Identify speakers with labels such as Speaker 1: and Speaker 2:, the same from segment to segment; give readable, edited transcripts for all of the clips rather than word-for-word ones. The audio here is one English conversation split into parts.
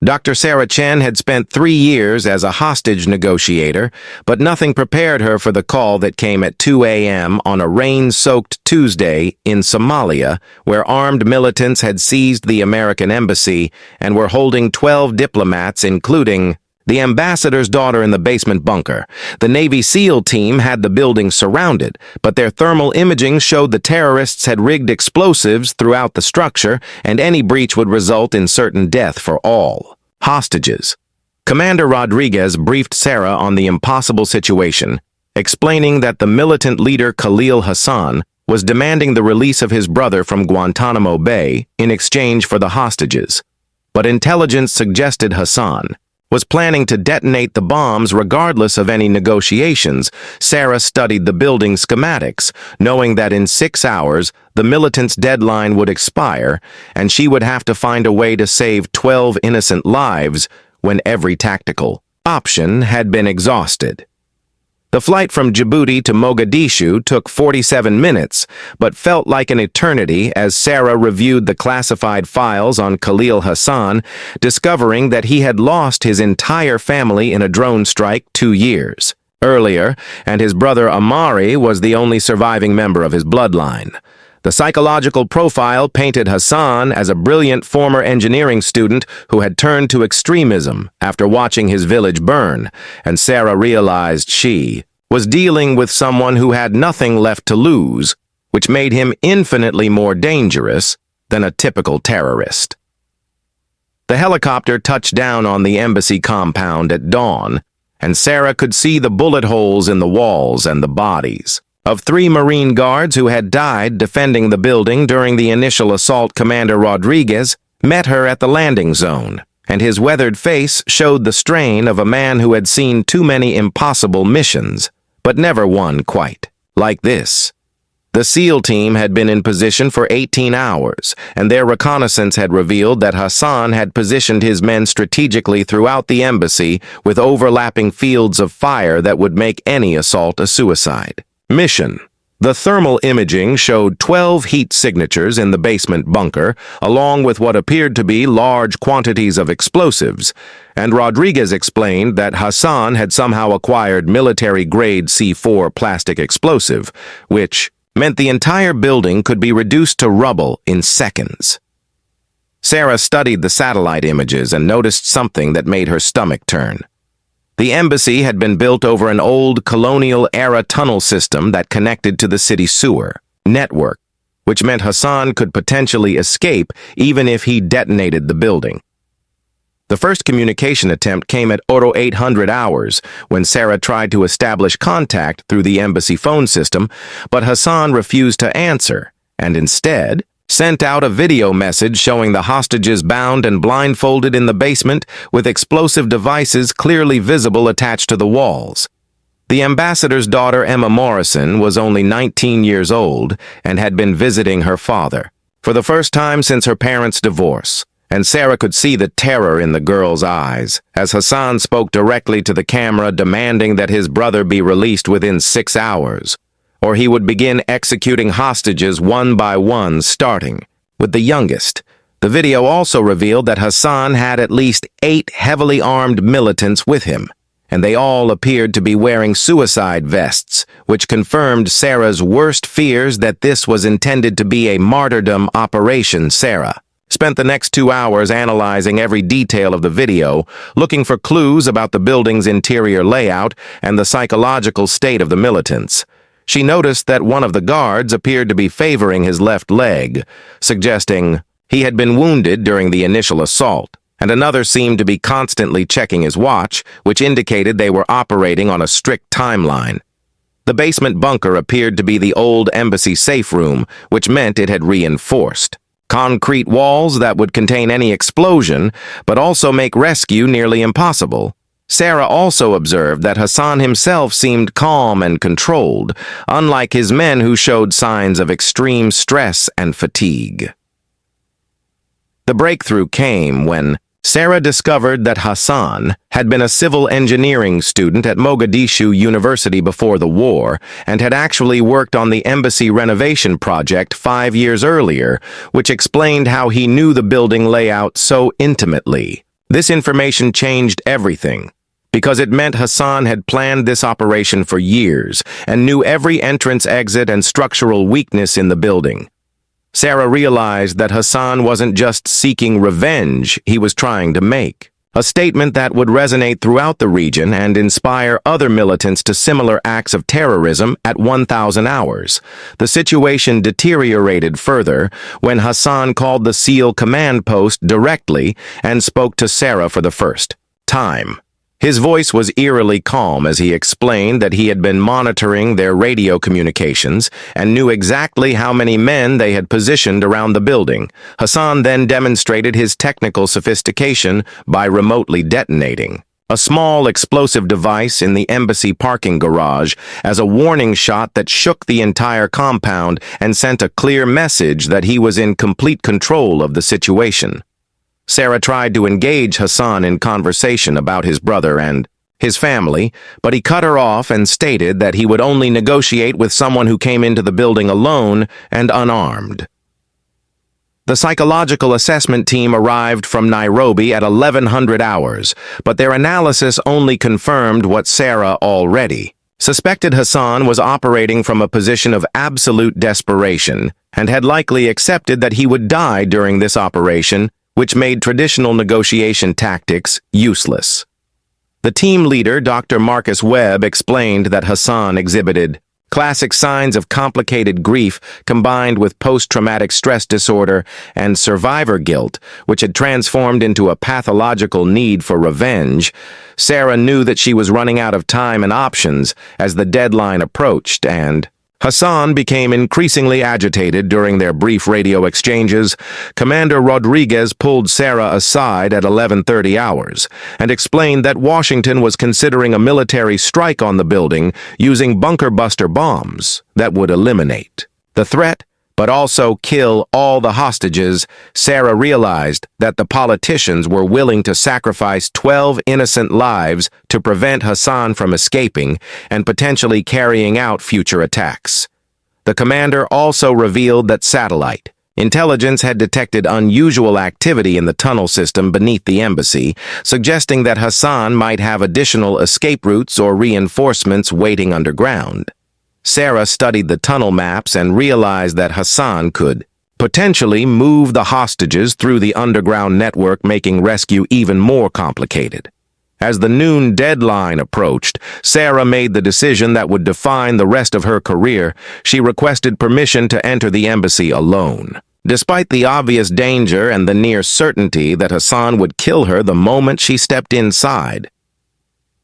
Speaker 1: Dr. Sarah Chen had spent 3 years as a hostage negotiator, but nothing prepared her for the call that came at 2 a.m. on a rain-soaked Tuesday in Somalia, where armed militants had seized the American embassy and were holding 12 diplomats, including the ambassador's daughter in the basement bunker. The Navy SEAL team had the building surrounded, but their thermal imaging showed the terrorists had rigged explosives throughout the structure, and any breach would result in certain death for all hostages. Commander Rodriguez briefed Sarah on the impossible situation, explaining that the militant leader Khalil Hassan was demanding the release of his brother from Guantanamo Bay in exchange for the hostages. But intelligence suggested Hassan was planning to detonate the bombs regardless of any negotiations. Sarah studied the building schematics, knowing that in 6 hours, the militants' deadline would expire, and she would have to find a way to save 12 innocent lives when every tactical option had been exhausted. The flight from Djibouti to Mogadishu took 47 minutes, but felt like an eternity as Sarah reviewed the classified files on Khalil Hassan, discovering that he had lost his entire family in a drone strike 2 years earlier, and his brother Amari was the only surviving member of his bloodline. The psychological profile painted Hassan as a brilliant former engineering student who had turned to extremism after watching his village burn, and Sarah realized she was dealing with someone who had nothing left to lose, which made him infinitely more dangerous than a typical terrorist. The helicopter touched down on the embassy compound at dawn, and Sarah could see the bullet holes in the walls and the bodies of 3 Marine guards who had died defending the building during the initial assault. Commander Rodriguez met her at the landing zone, and his weathered face showed the strain of a man who had seen too many impossible missions, but never one quite like this. The SEAL team had been in position for 18 hours, and their reconnaissance had revealed that Hassan had positioned his men strategically throughout the embassy with overlapping fields of fire that would make any assault a suicide mission. The thermal imaging showed 12 heat signatures in the basement bunker, along with what appeared to be large quantities of explosives, and Rodriguez explained that Hassan had somehow acquired military-grade C4 plastic explosive, which meant the entire building could be reduced to rubble in seconds. Sarah studied the satellite images and noticed something that made her stomach turn. The embassy had been built over an old colonial-era tunnel system that connected to the city sewer network, which meant Hassan could potentially escape even if he detonated the building. The first communication attempt came at 0800 hours when Sarah tried to establish contact through the embassy phone system, but Hassan refused to answer and instead sent out a video message showing the hostages bound and blindfolded in the basement with explosive devices clearly visible attached to the walls. The ambassador's daughter, Emma Morrison, was only 19 years old and had been visiting her father for the first time since her parents' divorce, and Sarah could see the terror in the girl's eyes as Hassan spoke directly to the camera demanding that his brother be released within 6 hours, or he would begin executing hostages one by one, starting with the youngest. The video also revealed that Hassan had at least 8 heavily armed militants with him, and they all appeared to be wearing suicide vests, which confirmed Sarah's worst fears that this was intended to be a martyrdom operation. Sarah spent the next 2 hours analyzing every detail of the video, looking for clues about the building's interior layout and the psychological state of the militants. She noticed that one of the guards appeared to be favoring his left leg, suggesting he had been wounded during the initial assault, and another seemed to be constantly checking his watch, which indicated they were operating on a strict timeline. The basement bunker appeared to be the old embassy safe room, which meant it had reinforced concrete walls that would contain any explosion, but also make rescue nearly impossible. Sarah also observed that Hassan himself seemed calm and controlled, unlike his men who showed signs of extreme stress and fatigue. The breakthrough came when Sarah discovered that Hassan had been a civil engineering student at Mogadishu University before the war and had actually worked on the embassy renovation project 5 years earlier, which explained how he knew the building layout so intimately. This information changed everything, because it meant Hassan had planned this operation for years and knew every entrance, exit, and structural weakness in the building. Sarah realized that Hassan wasn't just seeking revenge, he was trying to make a statement that would resonate throughout the region and inspire other militants to similar acts of terrorism at 1,000 hours. The situation deteriorated further when Hassan called the SEAL command post directly and spoke to Sarah for the first time. His voice was eerily calm as he explained that he had been monitoring their radio communications and knew exactly how many men they had positioned around the building. Hassan then demonstrated his technical sophistication by remotely detonating a small explosive device in the embassy parking garage as a warning shot that shook the entire compound and sent a clear message that he was in complete control of the situation. Sarah tried to engage Hassan in conversation about his brother and his family, but he cut her off and stated that he would only negotiate with someone who came into the building alone and unarmed. The psychological assessment team arrived from Nairobi at 1100 hours, but their analysis only confirmed what Sarah already suspected. Hassan was operating from a position of absolute desperation and had likely accepted that he would die during this operation, which made traditional negotiation tactics useless. The team leader, Dr. Marcus Webb, explained that Hassan exhibited classic signs of complicated grief combined with post-traumatic stress disorder and survivor guilt, which had transformed into a pathological need for revenge. Sarah knew that she was running out of time and options as the deadline approached, and Hassan became increasingly agitated during their brief radio exchanges. Commander Rodriguez pulled Sarah aside at 11:30 hours and explained that Washington was considering a military strike on the building using bunker buster bombs that would eliminate the threat but also kill all the hostages. Sarah realized that the politicians were willing to sacrifice 12 innocent lives to prevent Hassan from escaping and potentially carrying out future attacks. The commander also revealed that satellite intelligence had detected unusual activity in the tunnel system beneath the embassy, suggesting that Hassan might have additional escape routes or reinforcements waiting underground. Sarah studied the tunnel maps and realized that Hassan could potentially move the hostages through the underground network, making rescue even more complicated. As the noon deadline approached, Sarah made the decision that would define the rest of her career. She requested permission to enter the embassy alone. Despite the obvious danger and the near certainty that Hassan would kill her the moment she stepped inside.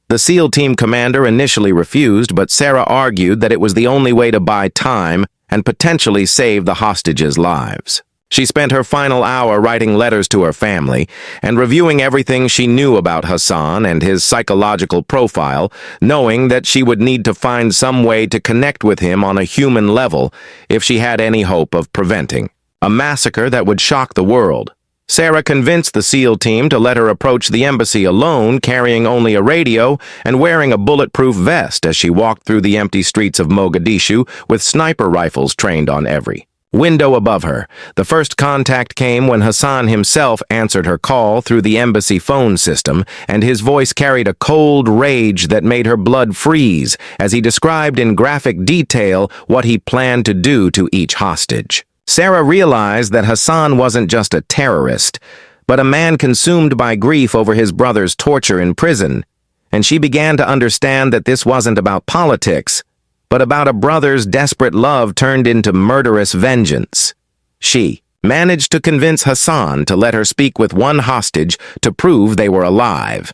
Speaker 1: The SEAL team commander initially refused, but Sarah argued that it was the only way to buy time and potentially save the hostages' lives. She spent her final hour writing letters to her family and reviewing everything she knew about Hassan and his psychological profile, knowing that she would need to find some way to connect with him on a human level if she had any hope of preventing a massacre that would shock the world. Sarah convinced the SEAL team to let her approach the embassy alone, carrying only a radio and wearing a bulletproof vest as she walked through the empty streets of Mogadishu with sniper rifles trained on every window above her. The first contact came when Hassan himself answered her call through the embassy phone system, and his voice carried a cold rage that made her blood freeze as he described in graphic detail what he planned to do to each hostage. Sarah realized that Hassan wasn't just a terrorist, but a man consumed by grief over his brother's torture in prison, and she began to understand that this wasn't about politics, but about a brother's desperate love turned into murderous vengeance. She managed to convince Hassan to let her speak with one hostage to prove they were alive.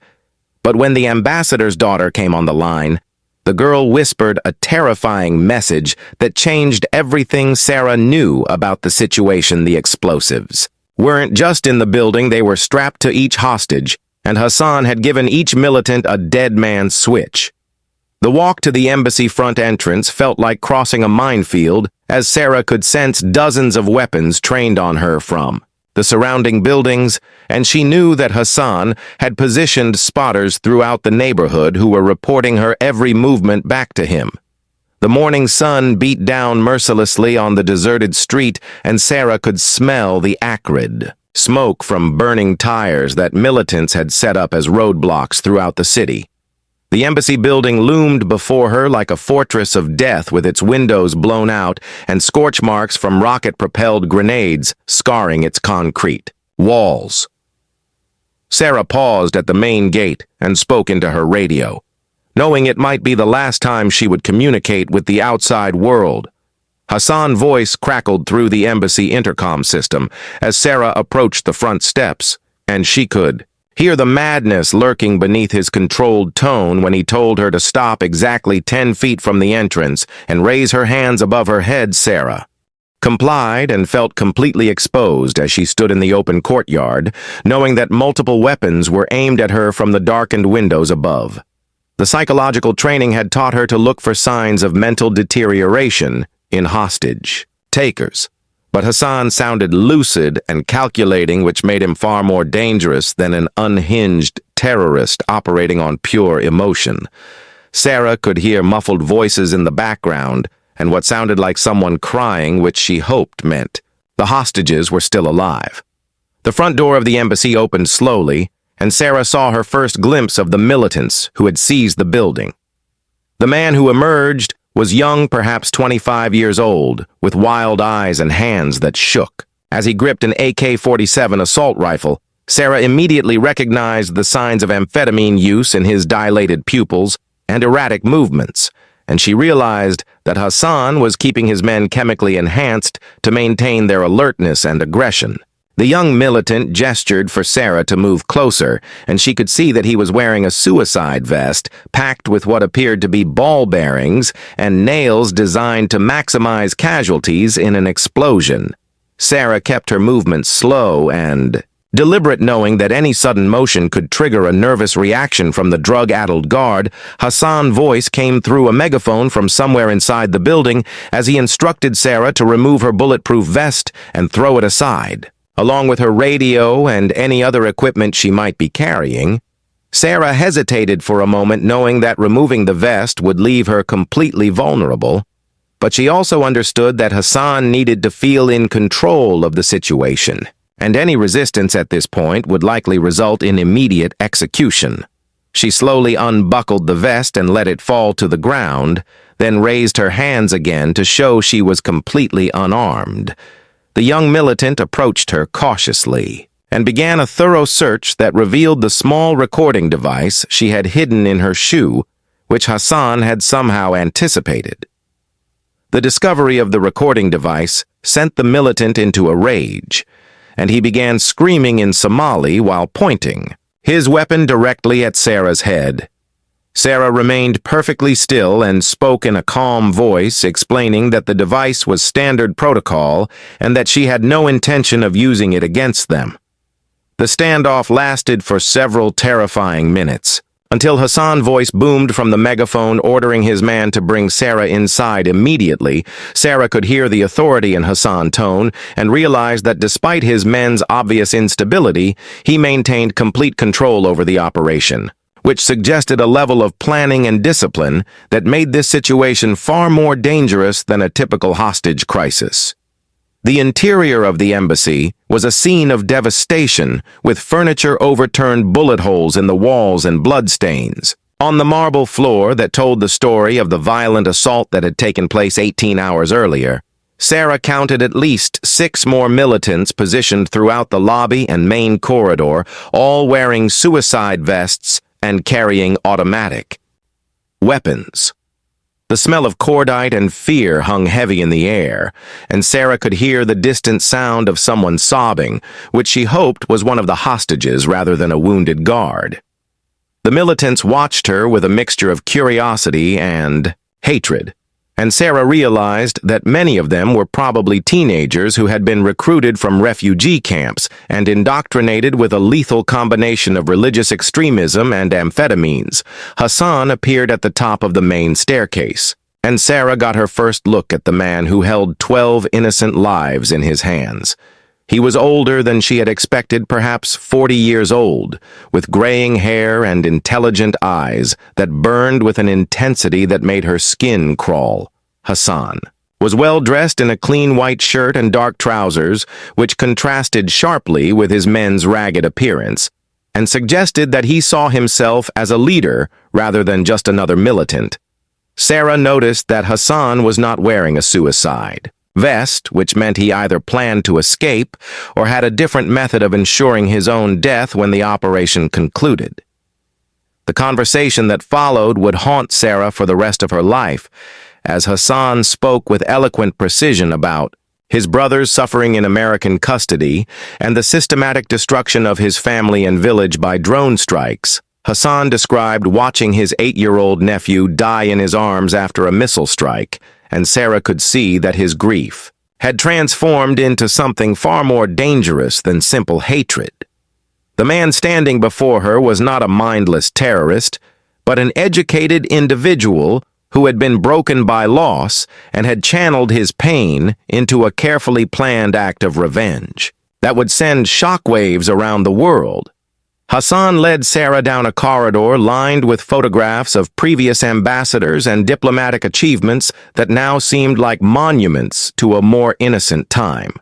Speaker 1: But when the ambassador's daughter came on the line, the girl whispered a terrifying message that changed everything Sarah knew about the situation. The explosives weren't just in the building, they were strapped to each hostage, and Hassan had given each militant a dead man's switch. The walk to the embassy front entrance felt like crossing a minefield, as Sarah could sense dozens of weapons trained on her from the surrounding buildings, and she knew that Hassan had positioned spotters throughout the neighborhood who were reporting her every movement back to him. The morning sun beat down mercilessly on the deserted street, and Sarah could smell the acrid smoke from burning tires that militants had set up as roadblocks throughout the city. The embassy building loomed before her like a fortress of death with its windows blown out and scorch marks from rocket-propelled grenades scarring its concrete walls. Sarah paused at the main gate and spoke into her radio, knowing it might be the last time she would communicate with the outside world. Hassan's voice crackled through the embassy intercom system as Sarah approached the front steps, and she could hear the madness lurking beneath his controlled tone when he told her to stop exactly 10 feet from the entrance and raise her hands above her head. Sarah complied and felt completely exposed as she stood in the open courtyard, knowing that multiple weapons were aimed at her from the darkened windows above. The psychological training had taught her to look for signs of mental deterioration in hostage takers. But Hassan sounded lucid and calculating, which made him far more dangerous than an unhinged terrorist operating on pure emotion. Sarah could hear muffled voices in the background and what sounded like someone crying, which she hoped meant the hostages were still alive. The front door of the embassy opened slowly, and Sarah saw her first glimpse of the militants who had seized the building. The man who emerged was young, perhaps 25 years old, with wild eyes and hands that shook. As he gripped an AK-47 assault rifle, Sarah immediately recognized the signs of amphetamine use in his dilated pupils and erratic movements, and she realized that Hassan was keeping his men chemically enhanced to maintain their alertness and aggression. The young militant gestured for Sarah to move closer, and she could see that he was wearing a suicide vest packed with what appeared to be ball bearings and nails designed to maximize casualties in an explosion. Sarah kept her movements slow and deliberate, knowing that any sudden motion could trigger a nervous reaction from the drug-addled guard. Hassan's voice came through a megaphone from somewhere inside the building as he instructed Sarah to remove her bulletproof vest and throw it aside. Along with her radio and any other equipment she might be carrying, Sarah hesitated for a moment, knowing that removing the vest would leave her completely vulnerable, but she also understood that Hassan needed to feel in control of the situation, and any resistance at this point would likely result in immediate execution. She slowly unbuckled the vest and let it fall to the ground, then raised her hands again to show she was completely unarmed. The young militant approached her cautiously and began a thorough search that revealed the small recording device she had hidden in her shoe, which Hassan had somehow anticipated. The discovery of the recording device sent the militant into a rage, and he began screaming in Somali while pointing his weapon directly at Sarah's head. Sarah remained perfectly still and spoke in a calm voice, explaining that the device was standard protocol and that she had no intention of using it against them. The standoff lasted for several terrifying minutes, until Hassan's voice boomed from the megaphone ordering his man to bring Sarah inside immediately. Sarah could hear the authority in Hassan's tone and realized that despite his men's obvious instability, he maintained complete control over the operation, which suggested a level of planning and discipline that made this situation far more dangerous than a typical hostage crisis. The interior of the embassy was a scene of devastation, with furniture overturned, bullet holes in the walls, and bloodstains. On the marble floor that told the story of the violent assault that had taken place 18 hours earlier, Sarah counted at least 6 more militants positioned throughout the lobby and main corridor, all wearing suicide vests and carrying automatic weapons. The smell of cordite and fear hung heavy in the air, and Sarah could hear the distant sound of someone sobbing, which she hoped was one of the hostages rather than a wounded guard. The militants watched her with a mixture of curiosity and hatred, and Sarah realized that many of them were probably teenagers who had been recruited from refugee camps and indoctrinated with a lethal combination of religious extremism and amphetamines. Hassan appeared at the top of the main staircase, and Sarah got her first look at the man who held 12 innocent lives in his hands. He was older than she had expected, perhaps 40 years old, with graying hair and intelligent eyes that burned with an intensity that made her skin crawl. Hassan was well dressed in a clean white shirt and dark trousers, which contrasted sharply with his men's ragged appearance, and suggested that he saw himself as a leader rather than just another militant. Sarah noticed that Hassan was not wearing a suicide vest, which meant he either planned to escape or had a different method of ensuring his own death when the operation concluded. The conversation that followed would haunt Sarah for the rest of her life, as Hassan spoke with eloquent precision about his brothers suffering in American custody and the systematic destruction of his family and village by drone strikes. Hassan described watching his 8-year-old nephew die in his arms after a missile strike, and Sarah could see that his grief had transformed into something far more dangerous than simple hatred. The man standing before her was not a mindless terrorist, but an educated individual who had been broken by loss and had channeled his pain into a carefully planned act of revenge that would send shockwaves around the world. Hassan led Sarah down a corridor lined with photographs of previous ambassadors and diplomatic achievements that now seemed like monuments to a more innocent time.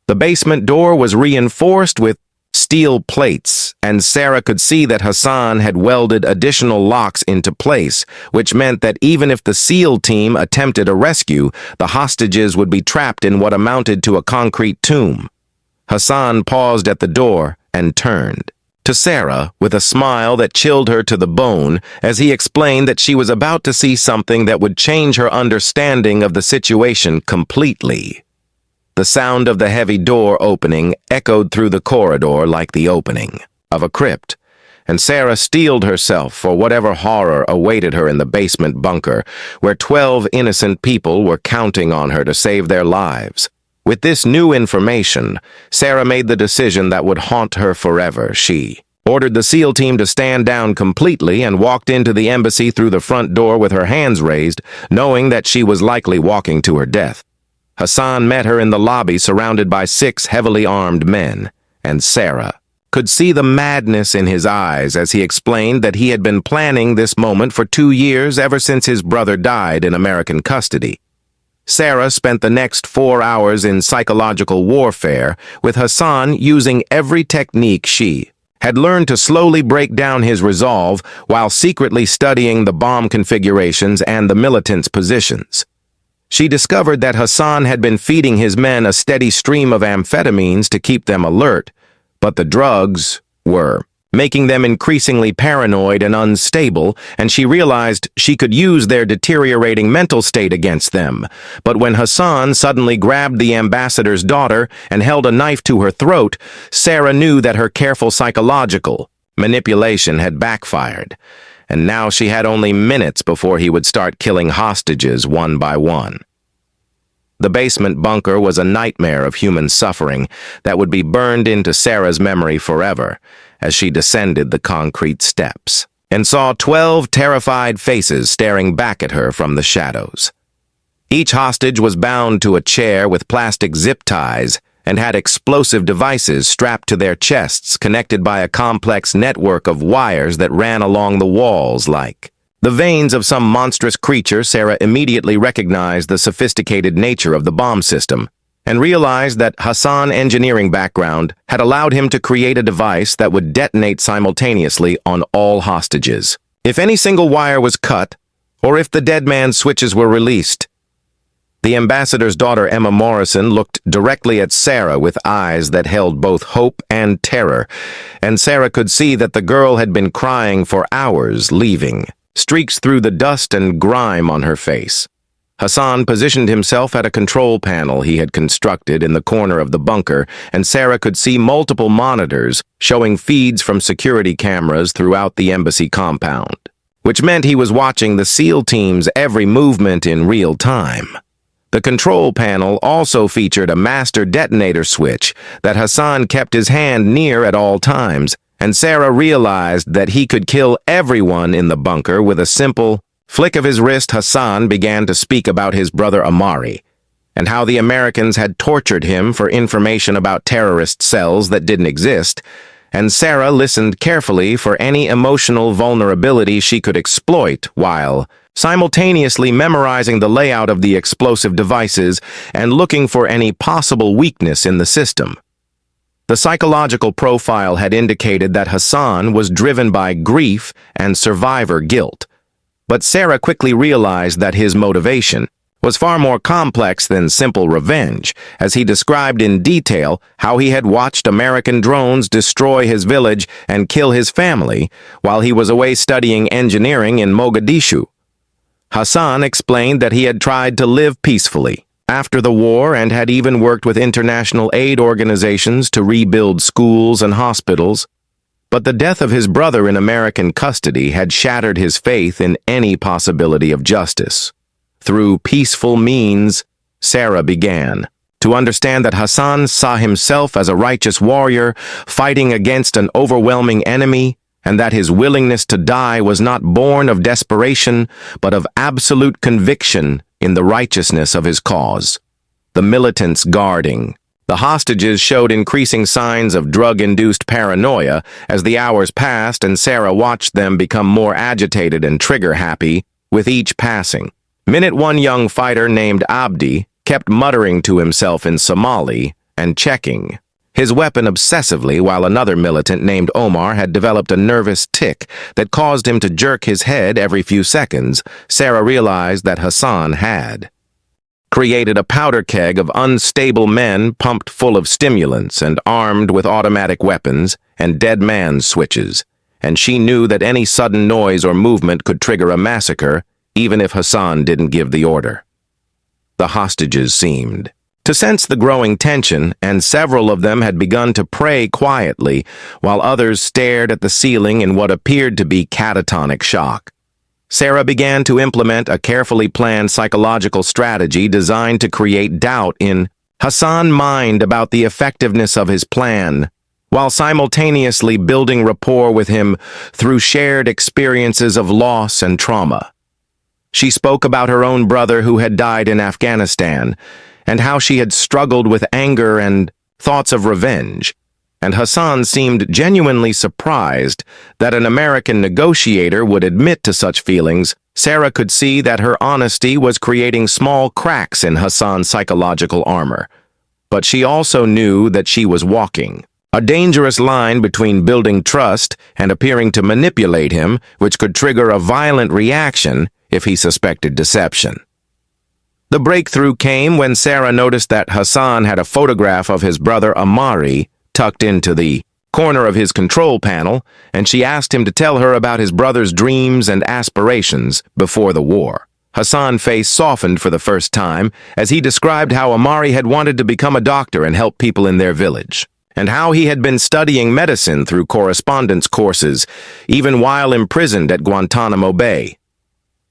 Speaker 1: The basement door was reinforced with steel plates, and Sarah could see that Hassan had welded additional locks into place, which meant that even if the SEAL team attempted a rescue, the hostages would be trapped in what amounted to a concrete tomb. Hassan paused at the door and turned to Sarah with a smile that chilled her to the bone as he explained that she was about to see something that would change her understanding of the situation completely. The sound of the heavy door opening echoed through the corridor like the opening of a crypt, and Sarah steeled herself for whatever horror awaited her in the basement bunker, where 12 innocent people were counting on her to save their lives. With this new information, Sarah made the decision that would haunt her forever. She ordered the SEAL team to stand down completely and walked into the embassy through the front door with her hands raised, knowing that she was likely walking to her death. Hassan met her in the lobby surrounded by 6 heavily armed men, and Sarah could see the madness in his eyes as he explained that he had been planning this moment for 2 years ever since his brother died in American custody. Sarah spent the next 4 hours in psychological warfare, with Hassan using every technique she had learned to slowly break down his resolve while secretly studying the bomb configurations and the militants' positions. She discovered that Hassan had been feeding his men a steady stream of amphetamines to keep them alert, but the drugs were making them increasingly paranoid and unstable, and she realized she could use their deteriorating mental state against them. But when Hassan suddenly grabbed the ambassador's daughter and held a knife to her throat, Sarah knew that her careful psychological manipulation had backfired, and now she had only minutes before he would start killing hostages one by one. The basement bunker was a nightmare of human suffering that would be burned into Sarah's memory forever as she descended the concrete steps and saw 12 terrified faces staring back at her from the shadows. Each hostage was bound to a chair with plastic zip ties and had explosive devices strapped to their chests connected by a complex network of wires that ran along the walls like the veins of some monstrous creature. Sarah immediately recognized the sophisticated nature of the bomb system and realized that Hassan's engineering background had allowed him to create a device that would detonate simultaneously on all hostages if any single wire was cut or if the dead man's switches were released. The ambassador's daughter, Emma Morrison, looked directly at Sarah with eyes that held both hope and terror, and Sarah could see that the girl had been crying for hours, leaving streaks through the dust and grime on her face. Hassan positioned himself at a control panel he had constructed in the corner of the bunker, and Sarah could see multiple monitors showing feeds from security cameras throughout the embassy compound, which meant he was watching the SEAL team's every movement in real time. The control panel also featured a master detonator switch that Hassan kept his hand near at all times, and Sarah realized that he could kill everyone in the bunker with a simple flick of his wrist. Hassan began to speak about his brother Amari and how the Americans had tortured him for information about terrorist cells that didn't exist, and Sarah listened carefully for any emotional vulnerability she could exploit while simultaneously memorizing the layout of the explosive devices and looking for any possible weakness in the system. The psychological profile had indicated that Hassan was driven by grief and survivor guilt, but Sarah quickly realized that his motivation was far more complex than simple revenge, as he described in detail how he had watched American drones destroy his village and kill his family while he was away studying engineering in Mogadishu. Hassan explained that he had tried to live peacefully after the war and had even worked with international aid organizations to rebuild schools and hospitals, but the death of his brother in American custody had shattered his faith in any possibility of justice. Through peaceful means, Sarah began to understand that Hassan saw himself as a righteous warrior fighting against an overwhelming enemy, and that his willingness to die was not born of desperation, but of absolute conviction in the righteousness of his cause. The militants guarding the hostages showed increasing signs of drug-induced paranoia as the hours passed, and Sarah watched them become more agitated and trigger-happy with each passing minute. One young fighter named Abdi kept muttering to himself in Somali and checking his weapon obsessively, while another militant named Omar had developed a nervous tic that caused him to jerk his head every few seconds. Sarah realized that Hassan had created a powder keg of unstable men pumped full of stimulants and armed with automatic weapons and dead man switches, and she knew that any sudden noise or movement could trigger a massacre, even if Hassan didn't give the order. The hostages seemed to sense the growing tension, and several of them had begun to pray quietly, while others stared at the ceiling in what appeared to be catatonic shock. Sarah began to implement a carefully planned psychological strategy designed to create doubt in Hassan's mind about the effectiveness of his plan, while simultaneously building rapport with him through shared experiences of loss and trauma. She spoke about her own brother who had died in Afghanistan, and how she had struggled with anger and thoughts of revenge, and Hassan seemed genuinely surprised that an American negotiator would admit to such feelings. Sarah could see that her honesty was creating small cracks in Hassan's psychological armor, but she also knew that she was walking a dangerous line between building trust and appearing to manipulate him, which could trigger a violent reaction if he suspected deception. The breakthrough came when Sarah noticed that Hassan had a photograph of his brother Amari tucked into the corner of his control panel, and she asked him to tell her about his brother's dreams and aspirations before the war. Hassan's face softened for the first time as he described how Amari had wanted to become a doctor and help people in their village, and how he had been studying medicine through correspondence courses, even while imprisoned at Guantanamo Bay.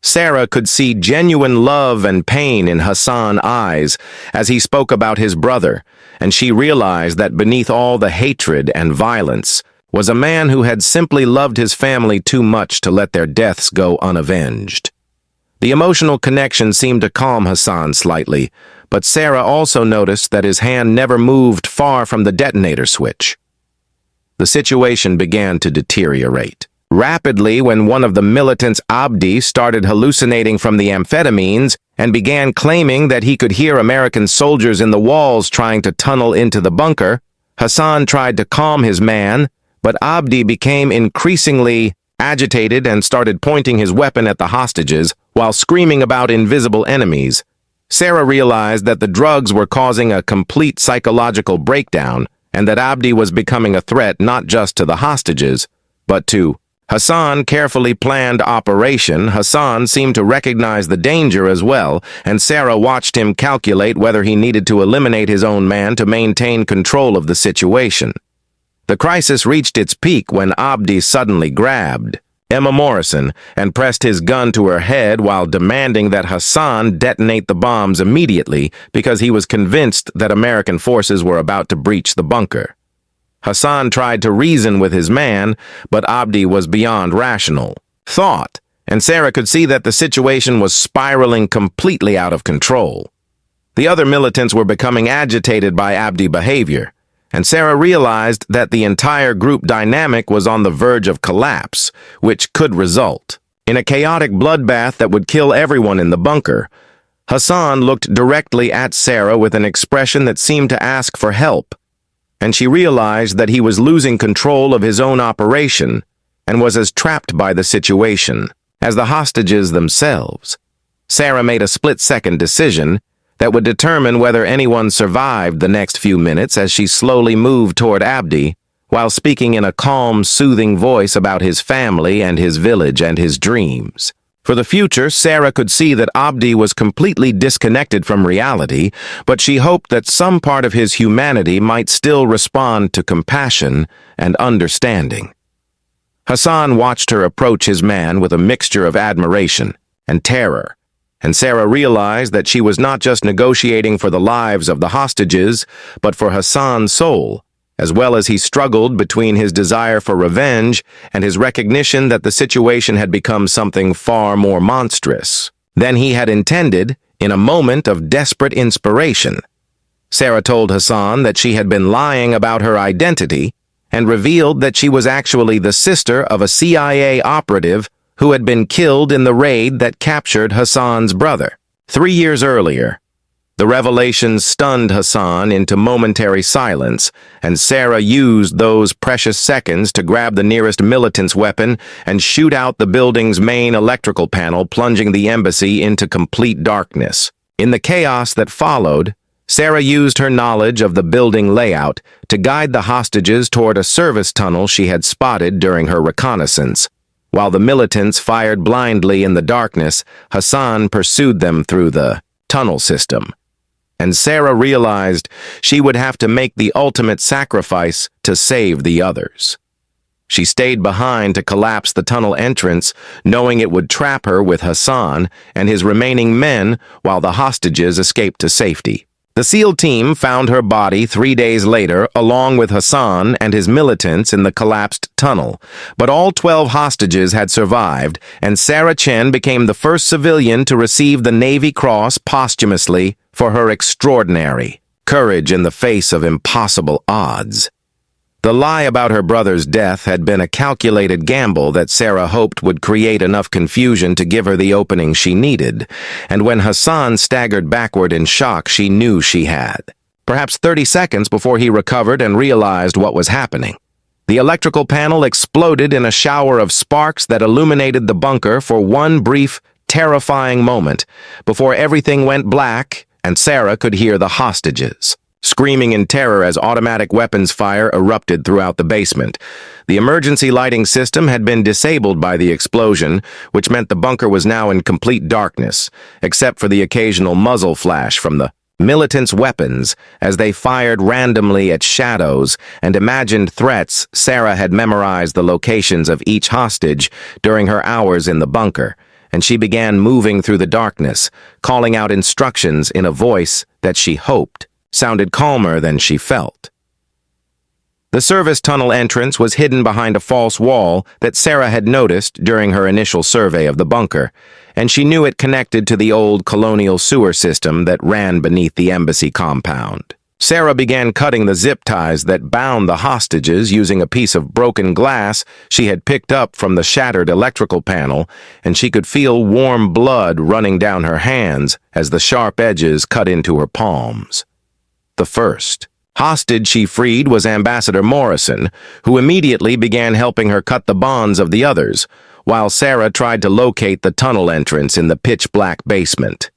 Speaker 1: Sarah could see genuine love and pain in Hassan's eyes as he spoke about his brother, and she realized that beneath all the hatred and violence was a man who had simply loved his family too much to let their deaths go unavenged. The emotional connection seemed to calm Hassan slightly, but Sarah also noticed that his hand never moved far from the detonator switch. The situation began to deteriorate rapidly when one of the militants, Abdi, started hallucinating from the amphetamines and began claiming that he could hear American soldiers in the walls trying to tunnel into the bunker. Hassan tried to calm his man, but Abdi became increasingly agitated and started pointing his weapon at the hostages while screaming about invisible enemies. Sarah realized that the drugs were causing a complete psychological breakdown and that Abdi was becoming a threat not just to the hostages, but to Hassan's carefully planned operation. Hassan seemed to recognize the danger as well, and Sarah watched him calculate whether he needed to eliminate his own man to maintain control of the situation. The crisis reached its peak when Abdi suddenly grabbed Emma Morrison and pressed his gun to her head while demanding that Hassan detonate the bombs immediately because he was convinced that American forces were about to breach the bunker. Hassan tried to reason with his man, but Abdi was beyond rational thought, and Sarah could see that the situation was spiraling completely out of control. The other militants were becoming agitated by Abdi's behavior, and Sarah realized that the entire group dynamic was on the verge of collapse, which could result In a chaotic bloodbath that would kill everyone in the bunker, Hassan looked directly at Sarah with an expression that seemed to ask for help, and she realized that he was losing control of his own operation and was as trapped by the situation as the hostages themselves. Sarah made a split-second decision that would determine whether anyone survived the next few minutes as she slowly moved toward Abdi, while speaking in a calm, soothing voice about his family and his village and his dreams. For the future, Sarah could see that Abdi was completely disconnected from reality, but she hoped that some part of his humanity might still respond to compassion and understanding. Hassan watched her approach his man with a mixture of admiration and terror, and Sarah realized that she was not just negotiating for the lives of the hostages, but for Hassan's soul, as well as he struggled between his desire for revenge and his recognition that the situation had become something far more monstrous than he had intended in a moment of desperate inspiration. Sarah told Hassan that she had been lying about her identity and revealed that she was actually the sister of a CIA operative who had been killed in the raid that captured Hassan's brother 3 years earlier. The revelation stunned Hassan into momentary silence, and Sarah used those precious seconds to grab the nearest militant's weapon and shoot out the building's main electrical panel, plunging the embassy into complete darkness. In the chaos that followed, Sarah used her knowledge of the building layout to guide the hostages toward a service tunnel she had spotted during her reconnaissance. While the militants fired blindly in the darkness, Hassan pursued them through the tunnel system. And Sarah realized she would have to make the ultimate sacrifice to save the others. She stayed behind to collapse the tunnel entrance, knowing it would trap her with Hassan and his remaining men while the hostages escaped to safety. The SEAL team found her body 3 days later, along with Hassan and his militants in the collapsed tunnel. But all 12 hostages had survived, and Sarah Chen became the first civilian to receive the Navy Cross posthumously for her extraordinary courage in the face of impossible odds. The lie about her brother's death had been a calculated gamble that Sarah hoped would create enough confusion to give her the opening she needed, and when Hassan staggered backward in shock, she knew she had. Perhaps 30 seconds before he recovered and realized what was happening. The electrical panel exploded in a shower of sparks that illuminated the bunker for one brief, terrifying moment, before everything went black and Sarah could hear the hostages screaming in terror as automatic weapons fire erupted throughout the basement. The emergency lighting system had been disabled by the explosion, which meant the bunker was now in complete darkness, except for the occasional muzzle flash from the militants' weapons as they fired randomly at shadows and imagined threats. Sarah had memorized the locations of each hostage during her hours in the bunker, and she began moving through the darkness, calling out instructions in a voice that she hoped sounded calmer than she felt. The service tunnel entrance was hidden behind a false wall that Sarah had noticed during her initial survey of the bunker, and she knew it connected to the old colonial sewer system that ran beneath the embassy compound. Sarah began cutting the zip ties that bound the hostages using a piece of broken glass she had picked up from the shattered electrical panel, and she could feel warm blood running down her hands as the sharp edges cut into her palms. The first hostage she freed was Ambassador Morrison, who immediately began helping her cut the bonds of the others, while Sarah tried to locate the tunnel entrance in the pitch-black basement.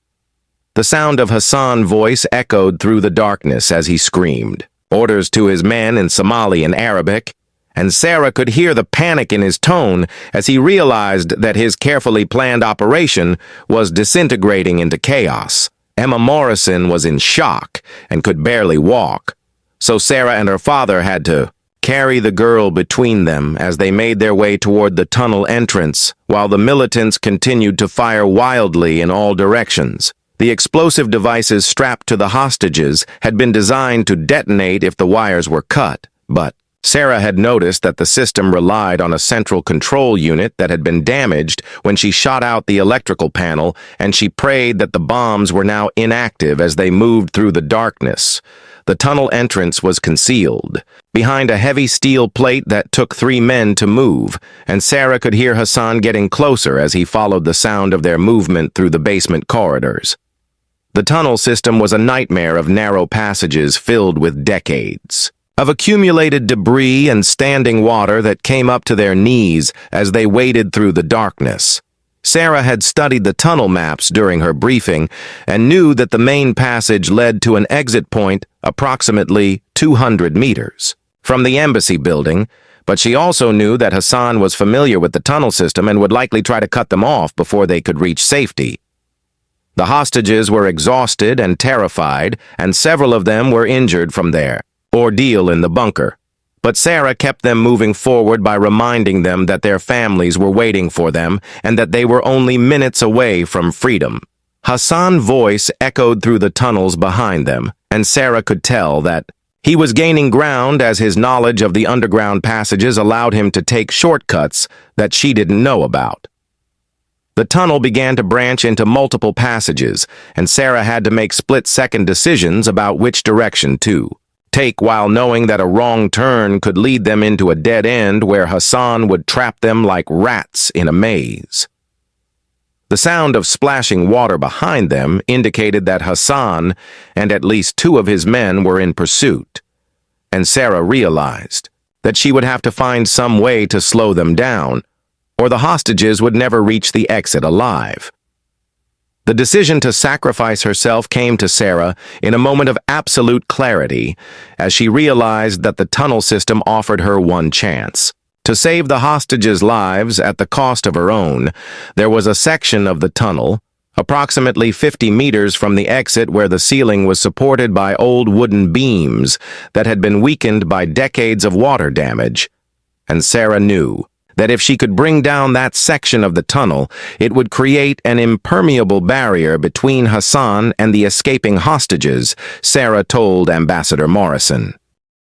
Speaker 1: The sound of Hassan's voice echoed through the darkness as he screamed orders to his men in Somali and Arabic, and Sarah could hear the panic in his tone as he realized that his carefully planned operation was disintegrating into chaos. Emma Morrison was in shock and could barely walk, so Sarah and her father had to carry the girl between them as they made their way toward the tunnel entrance, while the militants continued to fire wildly in all directions. The explosive devices strapped to the hostages had been designed to detonate if the wires were cut, but Sarah had noticed that the system relied on a central control unit that had been damaged when she shot out the electrical panel, and she prayed that the bombs were now inactive as they moved through the darkness. The tunnel entrance was concealed behind a heavy steel plate that took 3 men to move, and Sarah could hear Hassan getting closer as he followed the sound of their movement through the basement corridors. The tunnel system was a nightmare of narrow passages filled with decades of accumulated debris and standing water that came up to their knees as they waded through the darkness. Sarah had studied the tunnel maps during her briefing and knew that the main passage led to an exit point approximately 200 meters from the embassy building, but she also knew that Hassan was familiar with the tunnel system and would likely try to cut them off before they could reach safety. The hostages were exhausted and terrified, and several of them were injured from their ordeal in the bunker. But Sarah kept them moving forward by reminding them that their families were waiting for them and that they were only minutes away from freedom. Hassan's voice echoed through the tunnels behind them, and Sarah could tell that he was gaining ground as his knowledge of the underground passages allowed him to take shortcuts that she didn't know about. The tunnel began to branch into multiple passages, and Sarah had to make split-second decisions about which direction to take, while knowing that a wrong turn could lead them into a dead end where Hassan would trap them like rats in a maze. The sound of splashing water behind them indicated that Hassan and at least 2 of his men were in pursuit, and Sarah realized that she would have to find some way to slow them down, or the hostages would never reach the exit alive. The decision to sacrifice herself came to Sarah in a moment of absolute clarity as she realized that the tunnel system offered her one chance. To save the hostages' lives at the cost of her own, there was a section of the tunnel, approximately 50 meters from the exit, where the ceiling was supported by old wooden beams that had been weakened by decades of water damage, and Sarah knew that if she could bring down that section of the tunnel, it would create an impermeable barrier between Hassan and the escaping hostages, Sarah told Ambassador Morrison.